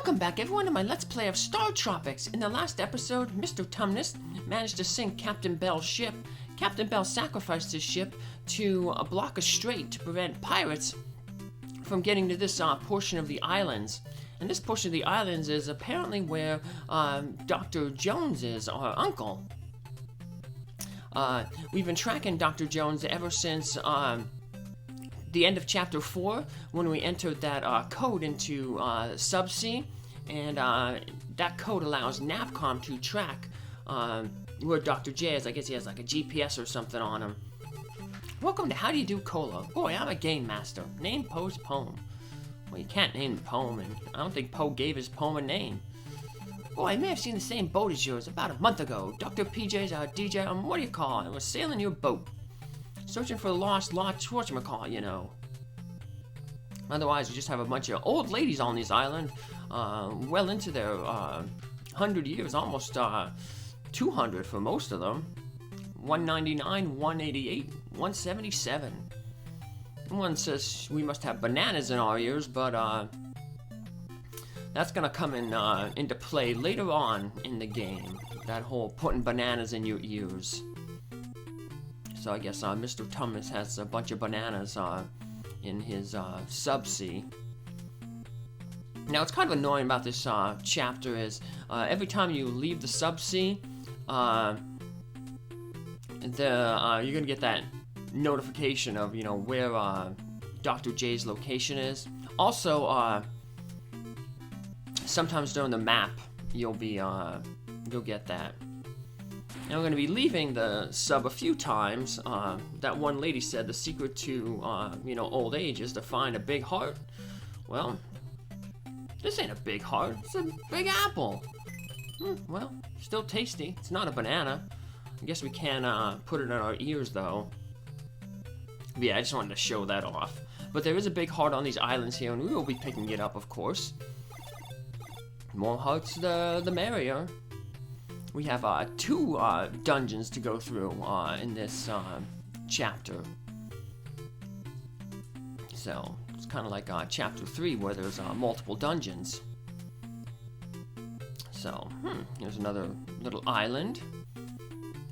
Welcome back everyone to my Let's Play of Star Tropics. In the last episode, Mr. Tumnus managed to sink Captain Bell's ship. Captain Bell sacrificed his ship to block a strait to prevent pirates from getting to this portion of the islands. And this portion of the islands is apparently where Dr. Jones is, our uncle. We've been tracking Dr. Jones ever since the end of Chapter 4, when we entered that code into subsea, and that code allows Navcom to track where Dr. J is. I guess he has like a GPS or something on him. Welcome to How Do You Do Cola. Boy, I'm a game master. Name Poe's poem. Well, you can't name the poem, and I don't think Poe gave his poem a name. Boy, I may have seen the same boat as yours about a month ago. Dr. PJ's DJ, what do you call it? I was sailing your boat. Searching for the lost whatchamacallit, you know. Otherwise, we just have a bunch of old ladies on this island, well into their 100 years, almost 200 for most of them. 199, 188, 177. One says we must have bananas in our ears, but that's gonna come into play later on in the game. That whole putting bananas in your ears. So I guess Mr. Tumnus has a bunch of bananas in his subsea. Now, what's kind of annoying about this chapter is every time you leave the subsea, you're gonna get that notification of where Dr. J's location is. Also, sometimes during the map, you'll get that. And we're going to be leaving the sub a few times. That one lady said the secret to, old age is to find a big heart. Well, this ain't a big heart. It's a big apple. Well, still tasty. It's not a banana. I guess we can put it in our ears, though. But yeah, I just wanted to show that off. But there is a big heart on these islands here, and we will be picking it up, of course. More hearts, the merrier. We have 2 dungeons to go through in this chapter. So, it's kind of like Chapter 3 where there's multiple dungeons. So, here's another little island.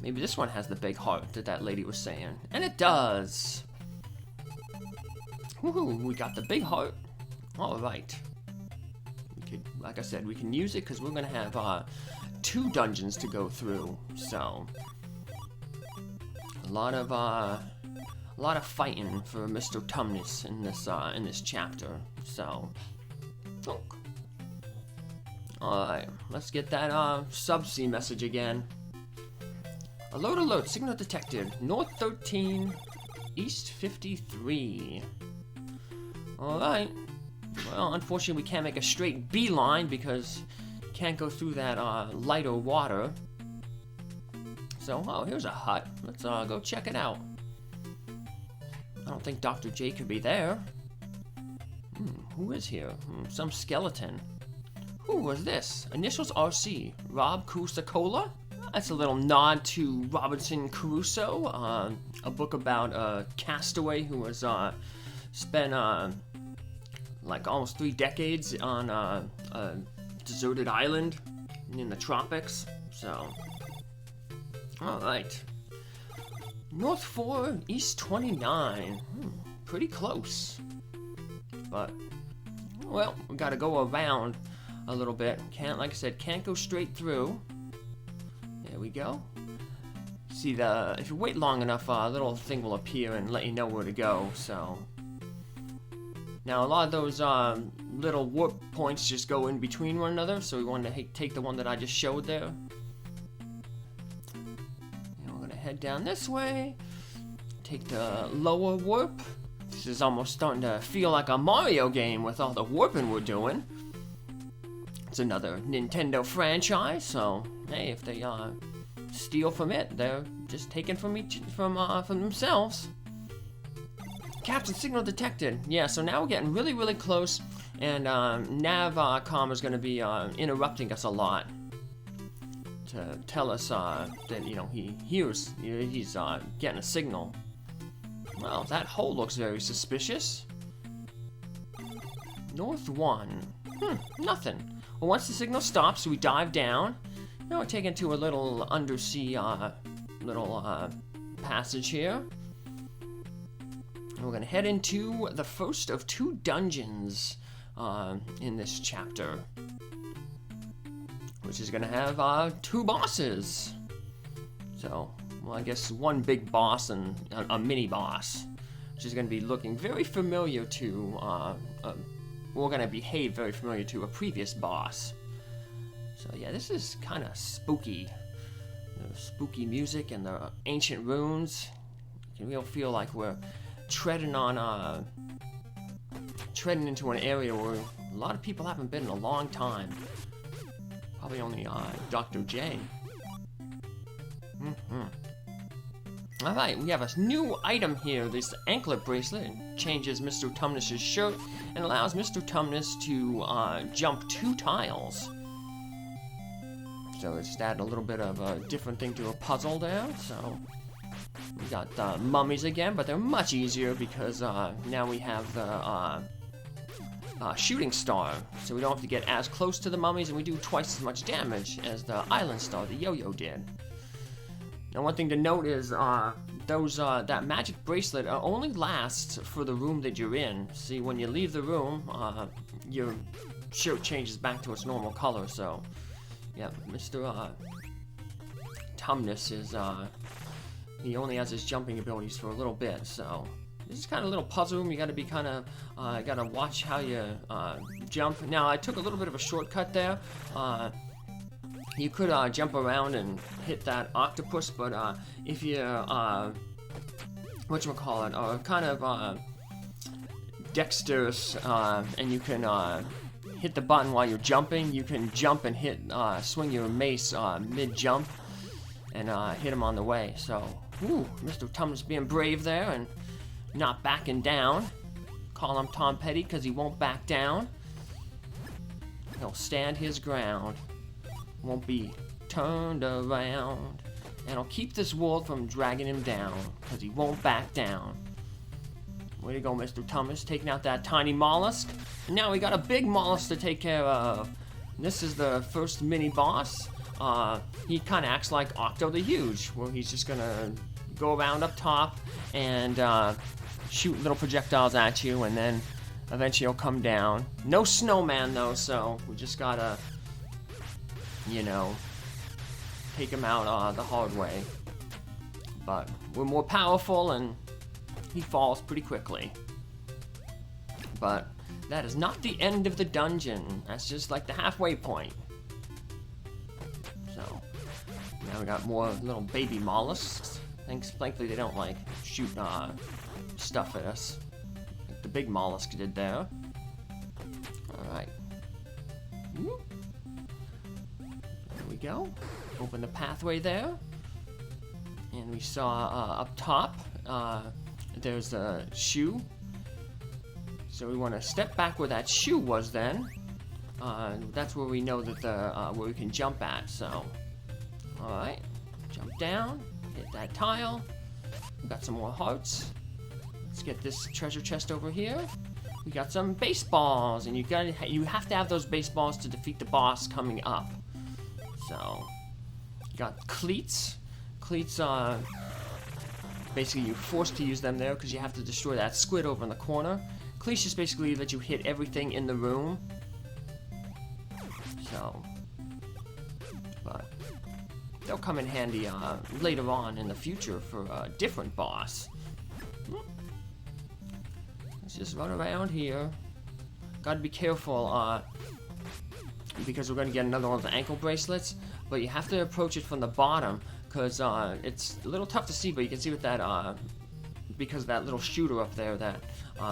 Maybe this one has the big heart that lady was saying. And it does! Woohoo, we got the big heart. Alright. Like I said, we can use it because we're going to have 2 dungeons to go through, so a lot of fighting for Mr. Tumnus in this chapter. So, all right, let's get that subsea message again. Alert! Alert! Signal detected. North 13, East 53. All right. Well, unfortunately, we can't make a straight beeline because can't go through that lighter water. So, here's a hut. Let's go check it out. I don't think Dr. J could be there. Who is here? Some skeleton. Who was this? Initials RC. Rob Crusoe. That's a little nod to Robinson Crusoe, a book about a castaway who was spent like almost 3 decades on a deserted island in the tropics. So, alright. North 4, East 29. Pretty close. But, well, we gotta go around a little bit. Like I said, can't go straight through. There we go. See, if you wait long enough, a little thing will appear and let you know where to go, so. Now, a lot of those little warp points just go in between one another, so we wanted to take the one that I just showed there. And we're going to head down this way, take the lower warp. This is almost starting to feel like a Mario game with all the warping we're doing. It's another Nintendo franchise, so hey, if they steal from it, they're just taking from themselves. Captain signal detected. Yeah, so now we're getting really, really close, and Navcom is going to be interrupting us a lot to tell us that he hears he's getting a signal. Well, that hole looks very suspicious. North 1. Nothing. Well, once the signal stops, we dive down. Now we're taken to a little undersea passage here. And we're gonna head into the first of 2 dungeons in this chapter, which is gonna have 2 bosses. So, well, I guess 1 big boss and a mini boss, which is gonna be looking very familiar to. We're gonna behave very familiar to a previous boss. So yeah, this is kind of spooky. The spooky music and the ancient runes. You can really feel like we're treading into an area where a lot of people haven't been in a long time. Probably only Dr. J. Alright, we have a new item here, this anklet bracelet. It changes Mr. Tumnus' shirt and allows Mr. Tumnus to jump 2 tiles. So it's just added a little bit of a different thing to a puzzle there. So we got the mummies again, but they're much easier because now we have the shooting star. So we don't have to get as close to the mummies, and we do twice as much damage as the island star, the yo-yo, did. Now, one thing to note is that magic bracelet only lasts for the room that you're in. See, when you leave the room, your shirt changes back to its normal color. So, yeah, Mr. Tumnus is he only has his jumping abilities for a little bit. So, this is kind of a little puzzle room. You got to be kind of got to watch how you jump. Now, I took a little bit of a shortcut there. You could jump around and hit that octopus, but if you whatchamacallit, are kind of dexterous and you can hit the button while you're jumping, you can jump and hit swing your mace mid-jump and hit him on the way. So, Mr. Tumnus being brave there and not backing down. Call him Tom Petty because he won't back down. He'll stand his ground. Won't be turned around. And I'll keep this world from dragging him down, because he won't back down. Way to go, Mr. Tumnus, taking out that tiny mollusk. And now we got a big mollusk to take care of. And this is the first mini boss. He kind of acts like Octo the Huge, where he's just gonna go around up top and shoot little projectiles at you, and then eventually he'll come down. No snowman though, so we just gotta, you know, take him out the hard way. But we're more powerful and he falls pretty quickly. But that is not the end of the dungeon. That's just like the halfway point. So now we got more little baby mollusks. Thankfully they don't like shoot stuff at us like the big mollusk did there. Alright. There we go. Open the pathway there. And we saw up top, there's a shoe. So we want to step back where that shoe was then. That's where we know that where we can jump at. So, alright. Jump down, hit that tile. We got some more hearts. Let's get this treasure chest over here. We got some baseballs, and you have to have those baseballs to defeat the boss coming up. So, you got cleats. Cleats, basically you're forced to use them there because you have to destroy that squid over in the corner. Cleats just basically let you hit everything in the room. So, but they'll come in handy later on in the future for a different boss. Let's just run around here. Gotta be careful, because we're gonna get another one of the ankle bracelets, but you have to approach it from the bottom, because it's a little tough to see, but you can see with that, because of that little shooter up there, that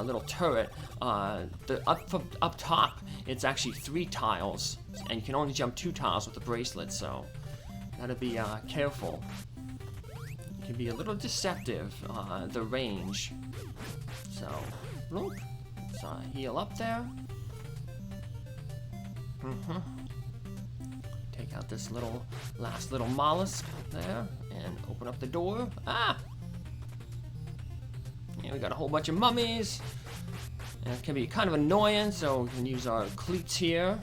little turret, up top, it's actually 3 tiles, and you can only jump 2 tiles with the bracelet, so gotta be careful. It can be a little deceptive, the range. So, look, let's heal up there. Take out this last little mollusk there, and open up the door. Yeah, we got a whole bunch of mummies, and it can be kind of annoying, so we can use our cleats here.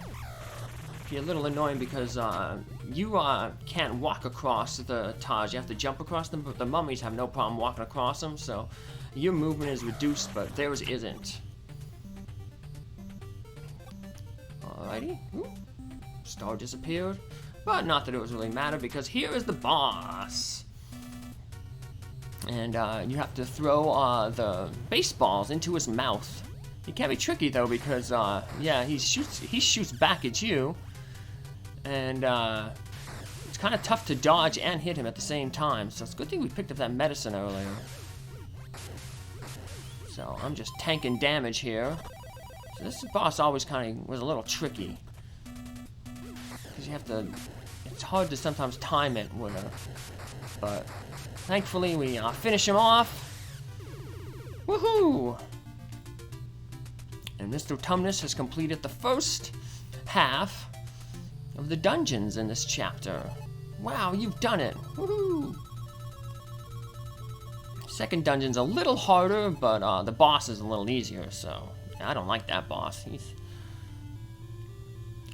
be a little annoying because you can't walk across the Taj. You have to jump across them, but the mummies have no problem walking across them, so your movement is reduced, but theirs isn't. Alrighty. Ooh. Star disappeared, but not that it was really matter because here is the boss. And you have to throw the baseballs into his mouth. He can be tricky though because yeah, he shoots back at you, and it's kind of tough to dodge and hit him at the same time. So it's a good thing we picked up that medicine earlier. So I'm just tanking damage here. So this boss always kind of was a little tricky because you have to. It's hard to sometimes time it with her, but thankfully we finish him off. Woohoo! And Mr. Tumnus has completed the first half of the dungeons in this chapter. Wow, you've done it! Woohoo! Second dungeon's a little harder, but the boss is a little easier, so I don't like that boss.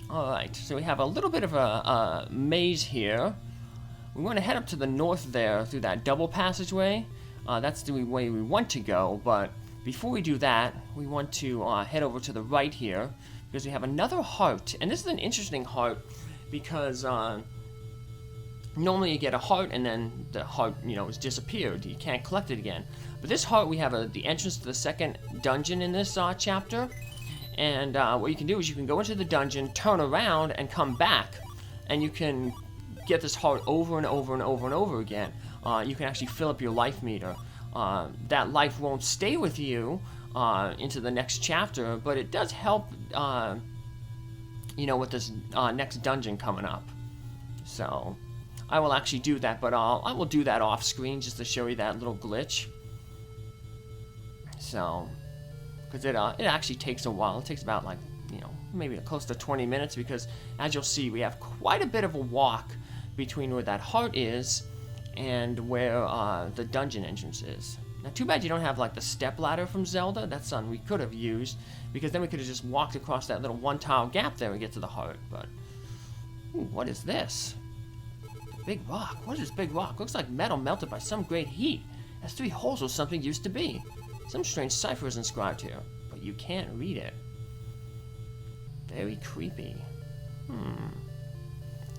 Alright, so we have a little bit of a maze here. We want to head up to the north there through that double passageway. That's the way we want to go, but before we do that, we want to head over to the right here because we have another heart. And this is an interesting heart because normally you get a heart and then the heart, is disappeared. You can't collect it again. But this heart, we have the entrance to the second dungeon in this chapter. And what you can do is you can go into the dungeon, turn around, and come back. And you can get this heart over and over and over and over again. You can actually fill up your life meter. That life won't stay with you into the next chapter, but it does help, with this next dungeon coming up. So I will actually do that, but I will do that off screen just to show you that little glitch. So, because it actually takes a while. It takes about maybe close to 20 minutes because, as you'll see, we have quite a bit of a walk between where that heart is and where the dungeon entrance is. Now, too bad you don't have the step ladder from Zelda. That's something we could have used because then we could have just walked across that little one-tile gap there and get to the heart. But, ooh, what is this? Big rock. What is this big rock? Looks like metal melted by some great heat. It has 3 holes where something used to be. Some strange cipher is inscribed here, but you can't read it. Very creepy.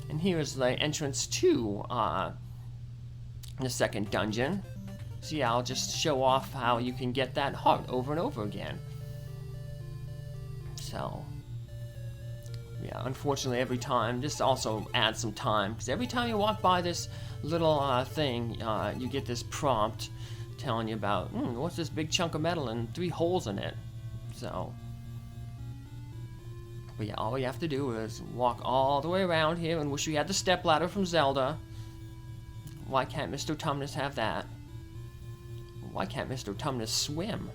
And here is the entrance to the second dungeon. So yeah, I'll just show off how you can get that heart over and over again. So yeah, unfortunately every time, this also adds some time, because every time you walk by this little thing, you get this prompt telling you about, what's this big chunk of metal and 3 holes in it. So, but yeah, all we have to do is walk all the way around here and wish we had the stepladder from Zelda. Why can't Mr. Tumnus have that? Why can't Mr. Tumnus swim?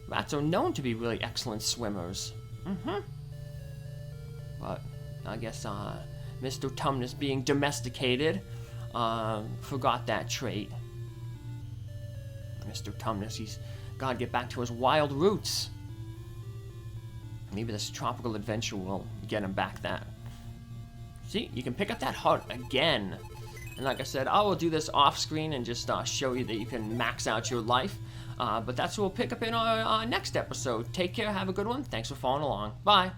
Rats are known to be really excellent swimmers. But I guess Mr. Tumnus, being domesticated, forgot that trait. Mr. Tumnus, he's got to get back to his wild roots. Maybe this tropical adventure will get him back that. See, you can pick up that heart again. And like I said, I will do this off screen and just show you that you can max out your life. But that's what we'll pick up in our next episode. Take care, have a good one. Thanks for following along. Bye.